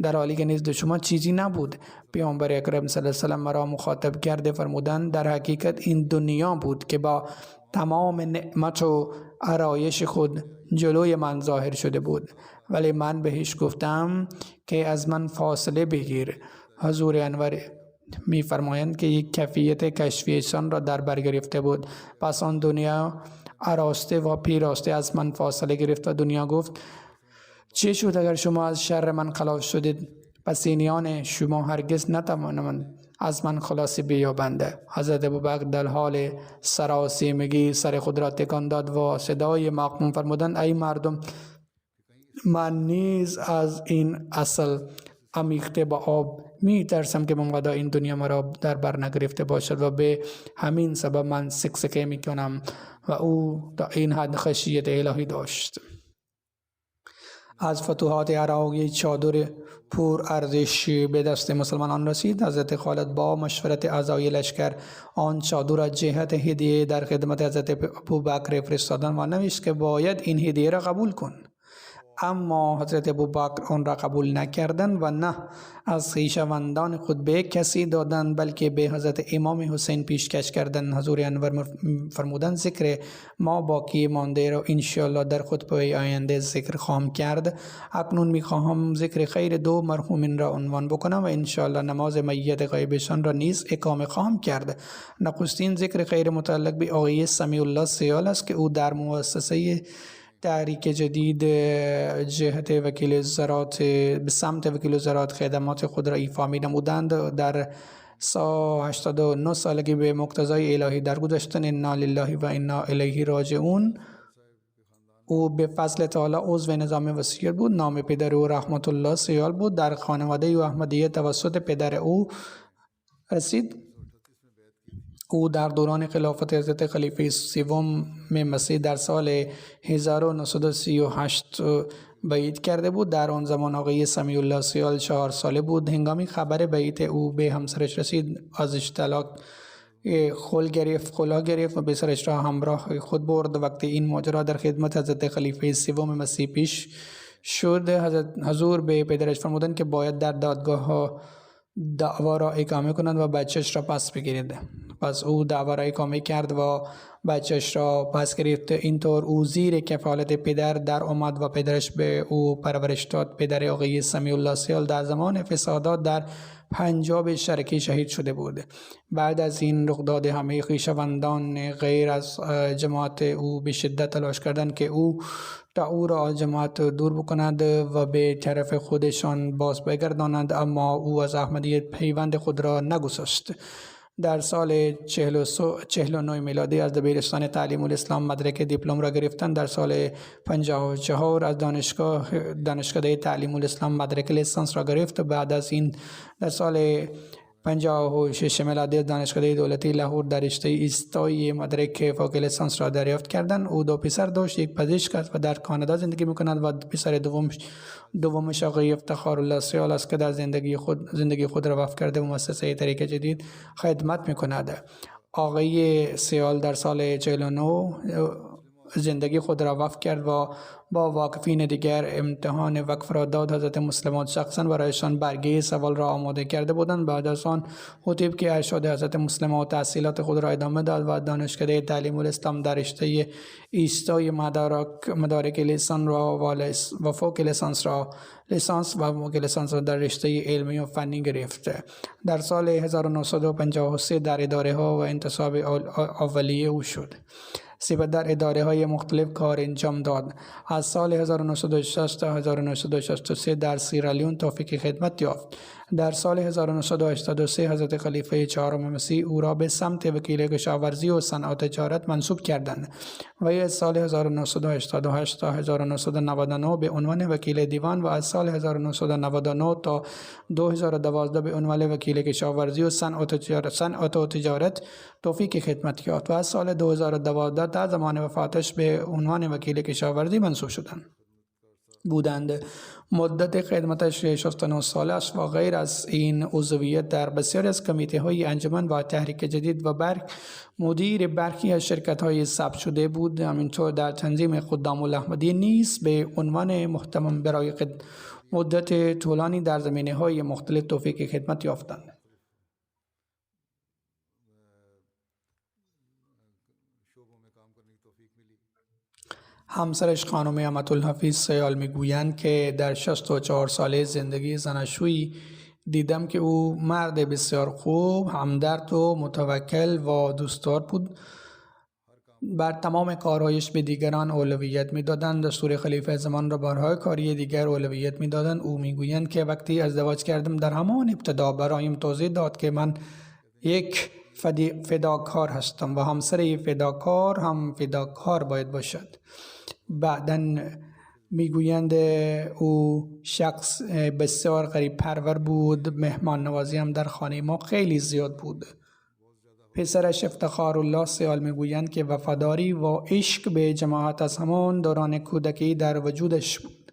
در حالی که نزد شما چیزی نبود. پیامبر اکرم صلی الله علیه و سلم مرا مخاطب کرده فرمودند در حقیقت این دنیا بود که با تمام نعمت و آرایش خود جلوی من ظاهر شده بود ولی من بهش گفتم که از من فاصله بگیر. حضور انور می فرمایند که یک کیفیت کشفیشان را در بر گرفته بود. پس آن دنیا آراسته و پیراسته از من فاصله گرفت و دنیا گفت چه شد اگر شما از شر من خلاص شدید؟ پس اینیان شما هرگز نتوانند از من خلاصی بیابند. حضرت ابوبکر در حال سراسیمگی سر خود را تکان داد و صدای مغموم فرمودند ای مردم من نیز از این اصل امیخته با آب می ترسم که مبادا این دنیا مرا در بر نگرفته باشد و به همین سبب من سکسکه می کنم و او تا این حد خشیت الهی داشت. از فتوحات عراق یک چادر پر ارزش به دست مسلمانان رسید. حضرت خالد با مشورت اعضای لشکر آن چادر را جهت هدیه در خدمت حضرت ابوبکر فرستادند و نوشت که باید این هدیه را قبول کن. اما حضرت ابوبکر آن را قبول نکردند و نه از خویشاوندان خود به کسی دادند بلکه به حضرت امام حسین پیشکش کردند. حضور انور فرمودند ذکر ما باقی مانده را انشاءالله در خطبه آینده ذکر خواهم کرد. اکنون میخواهم ذکر خیر 2 مرحومین را عنوان بکنم و انشاءالله نماز میت غایبشان را نیز اقامه خواهم کرد. نخستین ذکر خیر متعلق به آقای سمیع الله سیال است که او در مؤسسه تحریک جدید جهت وکیل وزارت به سمت وکیل وزارت خدمات خود را ایفا می نمودند. در 89 سالگی به مقتضای الهی درگذشتند. انا لله و انا الیه راجعون. او به فضل تعالی عضو نظام وسیع بود. نام پدر او رحمت الله سیال بود. در خانواده او احمدیه توسط پدر او رسید. او در دوران خلافت حضرت خلیفه سوم مسیح در سال 1938 بیعت کرده بود. در آن زمان آقای سمیع الله سیال 4 ساله بود. هنگامی خبر بیعت او به همسرش رسید ازش طلاق خلا گرفت و به سرش را همراه خود برد. وقتی این ماجرا در خدمت حضرت خلیفه سوم مسیح پیش شد. حضور به پدرش فرمودند که باید در دادگاه ها دعوا را اقامه کنند و بچهش را پس بگیرید. پس او دعوا را اقامه کرد و بچهش را پس گرفت. اینطور او زیر کفالت پدر در آمد و پدرش به او پرورش داد. پدر آقای سمیع الله سیال در زمان فسادات در پنجاب شرقی شهید شده بود. بعد از این رخداد همه خویشاوندان غیر از جماعت او به شدت تلاش کردند که او را از جماعت دور بکنند و به طرف خودشان باز بگردانند، اما او از احمدیت پیوند خود را نگسست. در سال 49 میلادی از دبیرستان تعلیم الاسلام مدرک دیپلم را گرفتند. در سال 54 از دانشکده تعلیم الاسلام مدرک لیسانس را گرفت. بعد از این در سال 56 میلادی دانشکده دولتی لاهور در رشته ایستایی مدرک فوق لیسانس را دریافت کردند. او دو پسر داشت، یک پزشک است و در کانادا زندگی می‌کند و پسر دومش آقای افتخار الله سیال است که در زندگی خود را وقف کرده و مؤسسه طریق جدید خدمت می‌کند. آقای سیال در سال 49 زندگی خود را وقف کرد و با واقفین دیگر امتحان وقف را داد. حضرت مسلمات شخصا برایشان برگه سوال را آماده کرده بودند. بعد از آن خطیب که ارشاد حضرت مسلمات تحصیلات خود را ادامه داد و دانشکده تعلیم الاسلام در رشته ایستای مدارک لیسان و فوق لیسانس را در رشته علمی و فنی گرفت. در سال 1953 در اداره ها و انتصاب اولیه او شد. سپس در اداره های مختلف کار انجام داد. از سال 1960 تا 1963 در سیرالیون توفیق خدمت یافت. در سال 1983 حضرت خلیفه چهارم مسیح او را به سمت وکیل کشاورزی و صنعت تجارت منصوب کردند و از سال 1988 تا 1999 به عنوان وکیل دیوان و از سال 1999 تا 2012 به عنوان وکیل کشاورزی و صنعت و تجارت توفیق خدمت یافت و از سال 2012 تا زمان وفاتش به عنوان وکیل کشاورزی منصوب بودند. مدت خدمتش 69 سال است و غیر از این عضویت در بسیاری از کمیته های انجمن و تحریک جدید و مدیر برخی از شرکت های ثبت شده بود. همینطور در تنظیم خدام الاحمدی نیز به عنوان محتمم برای مدت طولانی در زمینه های مختلف توفیق خدمت یافتند. همسرش خانم امت الحفیظ سیال میگویند که در 64 ساله زندگی زناشویی دیدم که او مرد بسیار خوب، همدرد و متوکل و دوستدار بود. بر تمام کارهایش به دیگران اولویت میدادند. دستور خلیفه زمان را برای کاری دیگر اولویت میدادند. او میگویند که وقتی ازدواج کردم در همان ابتدا برایم توضیح داد که من یک فداکار هستم و همسر فداکار هم فداکار باید باشد. بعداً میگویند او شخص بسیار غریب پرور بود. مهمان نوازی هم در خانه ما خیلی زیاد بود. پسرش افتخار الله سیال میگویند که وفاداری و عشق به جماعت از همان دوران کودکی در وجودش بود.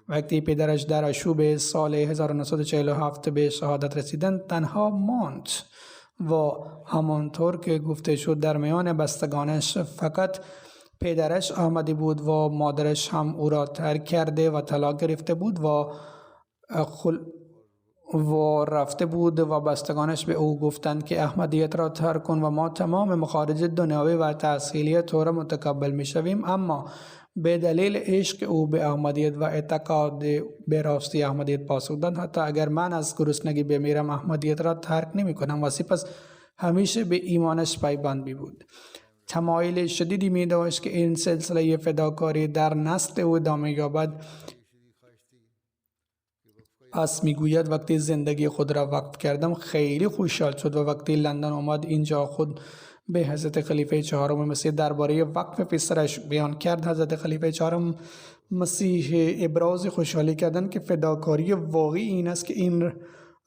وقتی پدرش در آشوب سال 1947 به شهادت رسیدند تنها ماند و همانطور که گفته شد در میان بستگانش فقط پدرش آمده بود و مادرش هم او را ترک کرده و طلاق گرفته بود و رفته بود و بستگانش به او گفتند که احمدیت را ترک کن و ما تمام مخارج دنیوی و تحصیلی تو را متقبل می شویم. اما به دلیل عشق او به احمدیت و اعتقاد به راستی احمدیت پاسخ داد حتی اگر من از گرسنگی بمیرم احمدیت را ترک نمی کنم و سپس همیشه به ایمانش پایبند می بود. تمایل شدیدی می داشت که این سلسله فداکاری در نسل او ادامه یابد. پس میگوید وقتی زندگی خود را وقف کردم خیلی خوشحال شد و وقتی لندن آمد اینجا خود به حضرت خلیفه چهارم مسیح درباره وقف پسرش بیان کرد. حضرت خلیفه چهارم مسیح ابراز خوشحالی کردند که فداکاری واقعی این است که این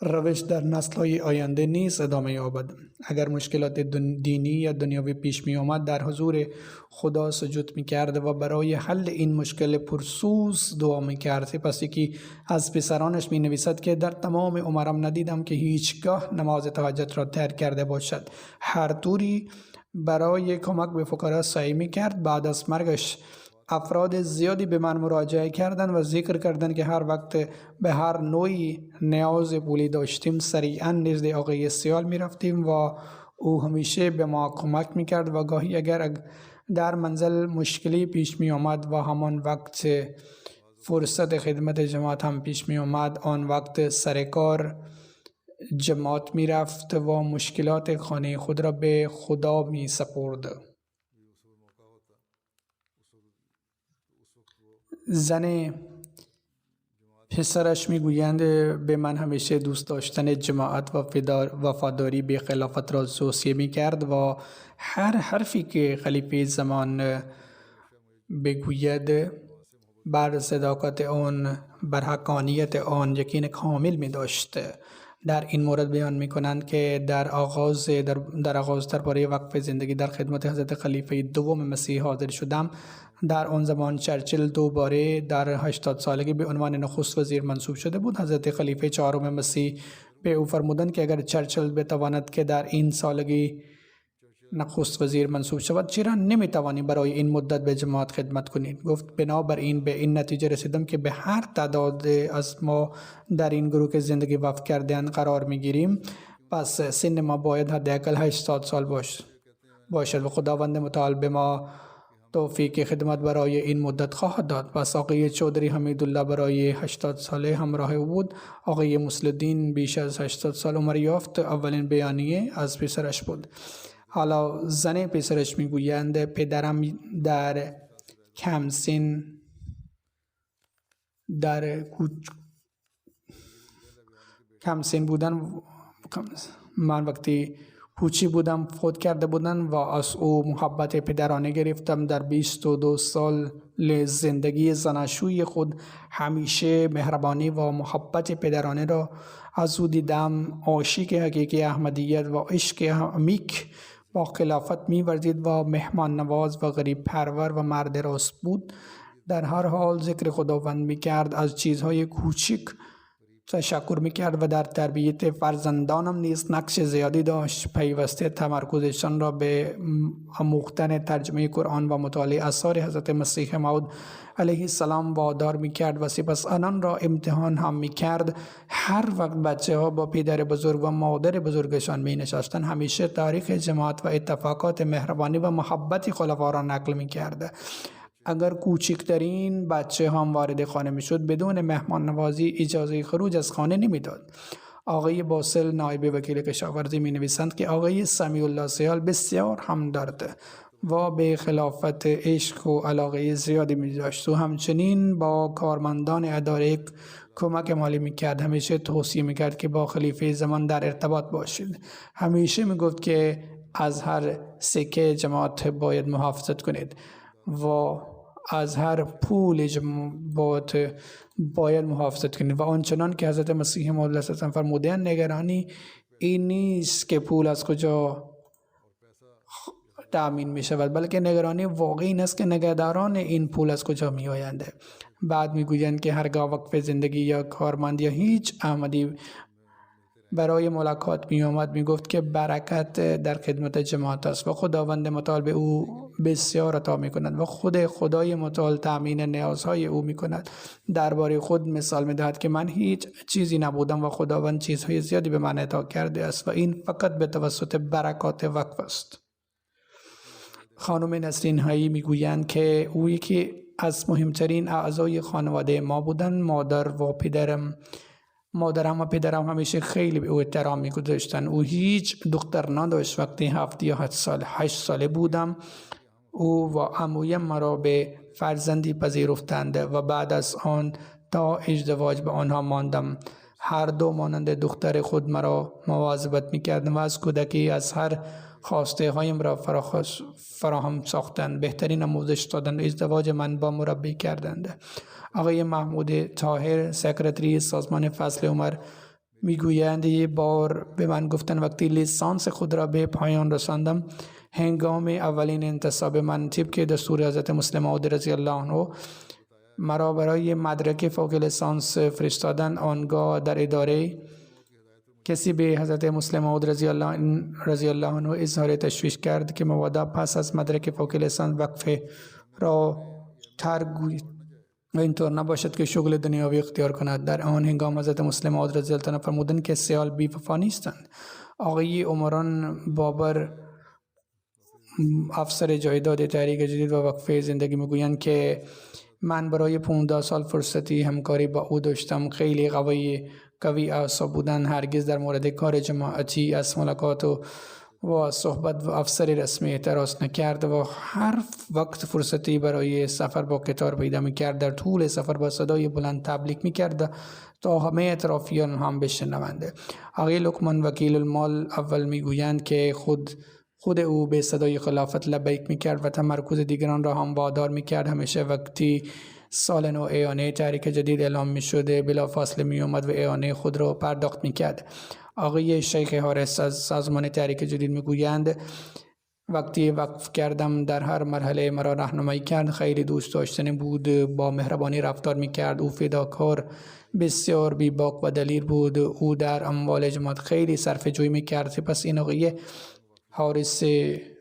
روش در نسل‌های آینده نیز ادامه یابد. اگر مشکلات دینی یا دنیوی پیش می آمد در حضور خدا سجود می کرد و برای حل این مشکل پرسوز دعا می کرد. سپس یکی از پسرانش می نویسد که در تمام عمرم ندیدم که هیچگاه نماز تهجد را ترک کرده باشد. هر طوری برای کمک به فقرا سعی می کرد. بعد از مرگش افراد زیادی به من مراجعه کردن و ذکر کردن که هر وقت به هر نوعی نیاز پولی داشتیم سریعا نزد آقای سیال می رفتیم و او همیشه به ما کمک می کرد و گاهی اگر در منزل مشکلی پیش می آمد و همان وقت فرصت خدمت جماعت هم پیش می آمد، آن وقت سر کار جماعت می رفت و مشکلات خانه خود را به خدا می سپرد. زن پسرش میگویند به من همیشه دوست داشتن جماعت و وفاداری به خلافت را توصیه میکرد و هر حرفی که خلیفه زمان بگوید بر صداقت آن، بر حقانیت آن یقین کامل می داشت. در این مورد بیان می کنند که در آغاز درباره وقف زندگی در خدمت حضرت خلیفه دوم مسیح حاضر شدم. در آن زمان چرچیل دوباره در 80 سالگی به عنوان نخست وزیر منصوب شده بود. حضرت خلیفه چهارم مسیح به او فرمودند که اگر چرچیل بتواند که در این سالگی نخست وزیر منصوب شود، چرا نمیتوانی برای این مدت به جماعت خدمت کنید؟ گفت بنابراین به این نتیجه رسیدم که به هر تعداد از ما در این گروه که زندگی وقف کردن قرار میگیریم، پس سن ما باید حداقل 80 سال باشد و خداوند متعال به ما توفیق خدمت برای این مدت خواهد داد. پس آقای چودری حمیدالله برای 80 ساله همراه او بود. آقای مسلدین بیش از 80 سال عمر یافت. اولین بیانیه از پسرش بود. حالا زن پسرش میگویند پدرم در کمسن بودن، من وقتی کوچی بودم فوت کرده بودن و از او محبت پدرانه گرفتم. در 22 سال زندگی زناشویی خود همیشه مهربانی و محبت پدرانه را از او دیدم. عاشق حقیقی احمدیت و عشق عمیق با خلافت می‌ورزید و مهمان نواز و غریب پرور و مرد راست بود. در هر حال ذکر خداوند می‌کرد، از چیزهای کوچک تشکر می‌کرد و در تربیت فرزندانم نیز نقش زیادی داشت. پیوسته تمرکزشان را به آموختن ترجمه قرآن و مطالعه آثار حضرت مسیح موعود علیه السلام وادار می‌کرد و سپس آنان را امتحان هم می‌کرد. هر وقت بچه‌ها با پدر بزرگ و مادر بزرگشان می‌نشستند، همیشه تاریخ جماعت و اتفاقات مهربانی و محبت خلفا را نقل می‌کرد. اگر کوچکترین بچه هم وارد خانه میشد، بدون مهمان نوازی اجازه خروج از خانه نمیداد. آقای باسل نایب وکیل کشاورزی می نویسند که آقای سمیع الله سیال بسیار همدرد و به خلافت عشق و علاقه زیادی می داشت و همچنین با کارمندان اداره کمک مالی می کرد. همیشه توصیه می کرد که با خلیفه زمان در ارتباط باشید. همیشه می گفت که از هر سکه جماعت باید محافظت کنید و از هر پول جماعت باید محافظت کنید و آنچنان که حضرت مسیح موعود علیه السلام فرمودند، نگرانی این نیست که پول از کجا تأمین می شود، بلکه نگرانی واقعی این است که نگهداران این پول از کجا می آیند. بعد می گویند که هرگاه وقف زندگی یا کارمند یا هیچ احمدی برای ملاقات می آمد، می گفت که برکت در خدمت جماعت است و خداوند متعال به او بسیار عطا می کند و خدای متعال تامین نیازهای او می کند. درباره خود مثال می دهد که من هیچ چیزی نبودم و خداوند چیزهای زیادی به من عطا کرده است و این فقط به توسط برکات وقف است. خانم نسرین هایی می گویند که او یکی از مهمترین اعضای خانواده ما بودند. مادرم و پدرم همیشه خیلی به او احترام می‌گذاشتند. او هیچ دختر نداشت. وقتی 7 یا 8 ساله بودم، او و عمویم مرا به فرزندی پذیرفتند و بعد از آن تا ازدواج به آنها ماندم. هر دو مانند دختر خود مرا مواظبت می‌کردند و از کودکی از هر خواسته هایم را فراهم ساختند. بهترین آموزش دادند و ازدواج من با مربی کردند. آقای محمود طاهر سکرتری سازمان فصل عمر میگویند یک بار به من گفتند وقتی لیسانس خود را به پایان رساندم، هنگام اولین انتصاب من طبق دستور حضرت مسلم موعود رضی الله عنه مرا برای مدرک فوق لیسانس فرستادند. آنگاه در اداره کسی به حضرت مسلم موعود رضی الله عنه اظهار تشویش کرد که مبادا پس از مدرک فوق لیسانس وقفه را تر گویید و اینطور نباشد که شغل دنیاوی اختیار کند. در آن هنگام حضرت مسلم عود رضی الله عنه فرمودند که سیال بی وفا نیستند. آقای عمران بابر افسر جایداد تحریک جدید و وقفه زندگی میگویند که من برای 15 سال فرصتی همکاری با او داشتم. خیلی قوی اعصاب بودن، هرگز در مورد کار جماعتی از ملاقات و صحبت و افسر رسمی اعتراض نکرد و هر وقت فرصتی برای سفر با قطار پیدا میکرد در طول سفر با صدای بلند تبلیغ میکرد تا همه اطرافیان هم بشنوند. آقای لقمان وکیل المال اول میگویند که خود او به صدای خلافت لبیک میکرد و تمرکز دیگران را هم وادار میکرد. همیشه وقتی سال نو اعانه تحریک جدید اعلام میشد بلافاصله میومد و اعانه خود را پرداخت میکرد. آقای شیخ حارس از سازمان تحریک جدید میگویند وقتی وقف کردم در هر مرحله مرا راهنمایی کرد. خیلی دوست داشتنی بود، با مهربانی رفتار میکرد. او فداکار، بسیار بیباک و دلیر بود. او در اموال جماعت خیلی صرفه جویی میکرد. سپس این آقای حارس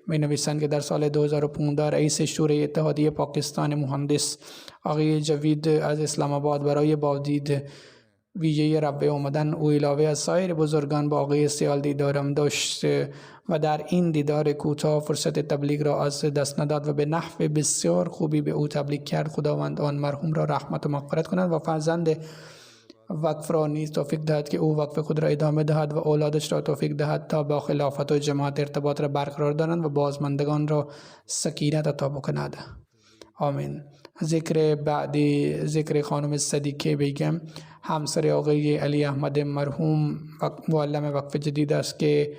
می نویسند که در سال 2015 رئیس شورای اتحادیه پاکستان مهندس آقای جاوید از اسلام آباد برای بازدید ویژه ربه آمدن او علاوه از سایر بزرگان با آقای سیال دیدارم داشت و در این دیدار کوتاه فرصت تبلیغ را از دست نداد و به نحو بسیار خوبی به او تبلیغ کرد. خداوند آن مرحوم را رحمت و مغفرت کند و فرزند وقف را نیز توفیق دهد که او وقف خود را ادامه دهد و اولادش را توفیق دهد تا با خلافت و جماعت ارتباط را برقرار دارند و بازماندگان را سکینت عطا بکند. آمین. ذکر خانم صدیقه بیگم همسر آقای علی احمد مرحوم معلم وقف جدید است که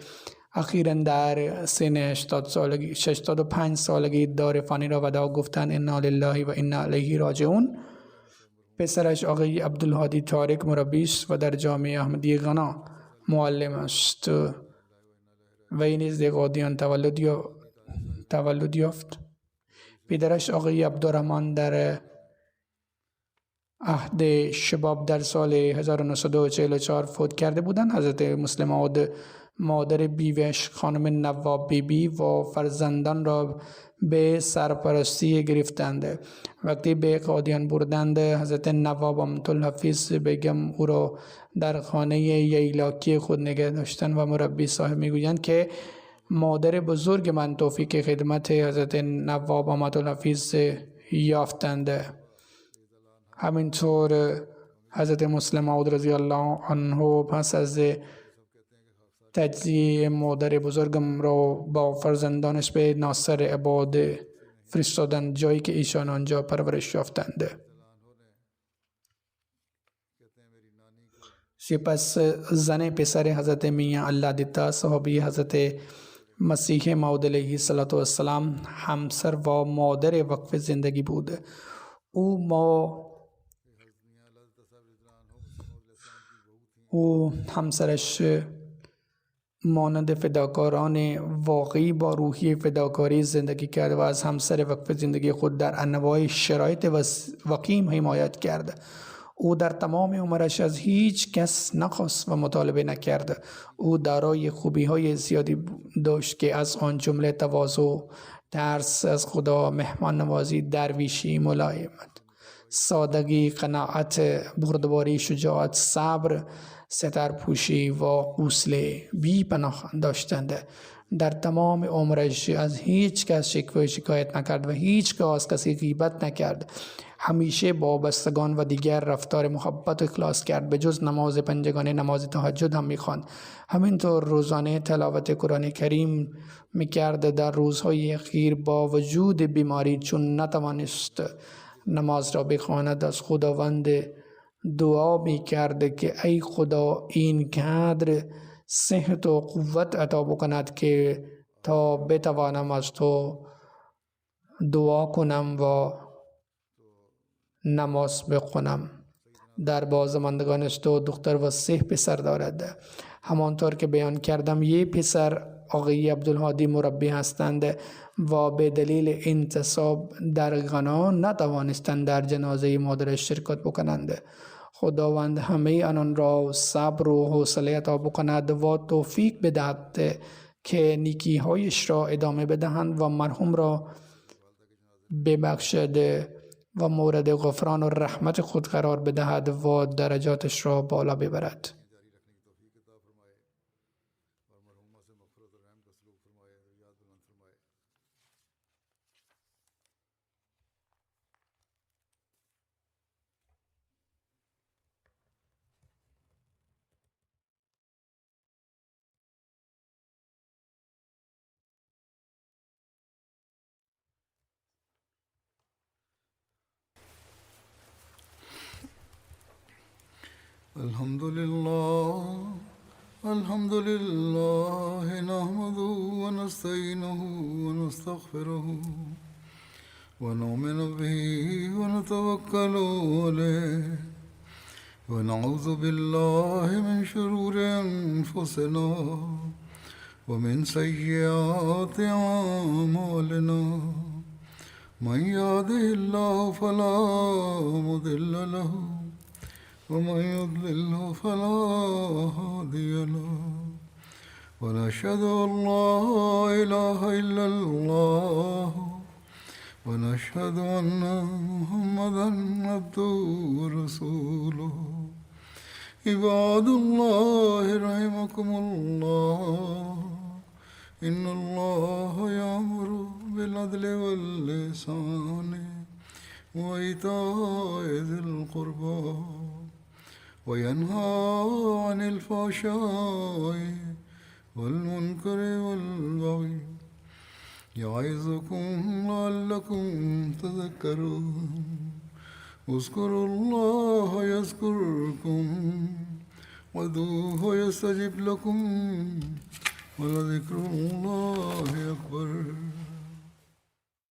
اخیراً در سن 85 سالگی دار فانی را وداع گفتند. انا لله و انا الیه راجعون. پسرش آقای عبدالهادی طارق مربی است و در جامعه احمدی غنا معلم است. وی نیز در قادیان تولد یافت. پدرش آقای عبدالرحمن در عهد شباب در سال 1944 فوت کرده بودند. حضرت مسلم عود مادر بیوش خانم نواب بیبی و فرزندان را به سرپرستی گرفتند. وقتی به قادیان بردند حضرت نواب امطالحفیظ بیگم او را در خانه ییلاکی خود نگه داشتند و مربی صاحب میگویند که مادر بزرگ من توفیق خدمت حضرت نواب امطالحفیظ یافتند. همینطور حضرت مسلم عود رضی الله عنه پس از تجزیه مادر بزرگم را با فرزندانش به ناصر عباد فرستادند، جایی که ایشان آنجا پرورش یافتند. سپس زن پسر حضرت میاں الله دیتا صحابی حضرت مسیح موعود علیه السلام همسر و مادر وقف زندگی بود. او همسرش مانند فداکاران واقعی با روحی فداکاری زندگی کرد و از همسر وقف زندگی خود در انواع شرایط وخیم حمایت کرد. او در تمام عمرش از هیچ کس نخواست و مطالبه نکرد. او دارای خوبی‌های زیادی داشت که از آن جمله تواضع، ترس از خدا، مهمان نوازی، درویشی، ملایمت، سادگی، قناعت، بردباری، شجاعت، صبر، سترپوشی و حوصله بی پناه داشتند. در تمام عمرش از هیچ کس شکوه شکایت نکرد و هیچگاه از کسی غیبت نکرد. همیشه با بستگان و دیگر رفتار محبت و اخلاص کرد. به جز نماز پنجگانه نماز تهجد هم می‌خواند. همینطور روزانه تلاوت قرآن کریم می‌کرد. در روزهای اخیر با وجود بیماری چون نتوانست نماز را بخواند از خداوند دعا می‌کرد که ای خدا این قدر صحت و قوت عطا بکند که تا بتوانم از تو دعا کنم و نماز بخونم. در بازماندگانش 2 دختر و 3 پسر دارد. همانطور که بیان کردم یک پسر آقای عبدالهادی مربی هستند و به دلیل انتصاب در غنا نتوانستند در جنازه مادرش شرکت بکنند. خداوند همه آنان را صبر و حوصله عطا بکند و توفیق بدهد که نیکی‌هایش را ادامه بدهند و مرحوم را ببخشد و مورد غفران و رحمت خود قرار بدهد و درجاتش را بالا ببرد. الحمد لله نحمده ونستعينه ونستغفره ونؤمن به ونتوكل عليه ونعوذ بالله من شرور أنفسنا ومن سيئات أعمالنا من يهده الله فلا مضل له ومن يضلله فلا هادي له ونشهد أن لا إله إلا الله ونشهد أن محمدا عبده ورسوله عباد الله رحمكم الله إن الله يأمر بالعدل والإحسان وإيتاء ذي القربى وينهى عن الفحشاء والمنكر والبغي يعظكم لعلكم تذكرون اذكروا الله يذكركم وادعوه يستجب لكم ولذكر الله أكبر.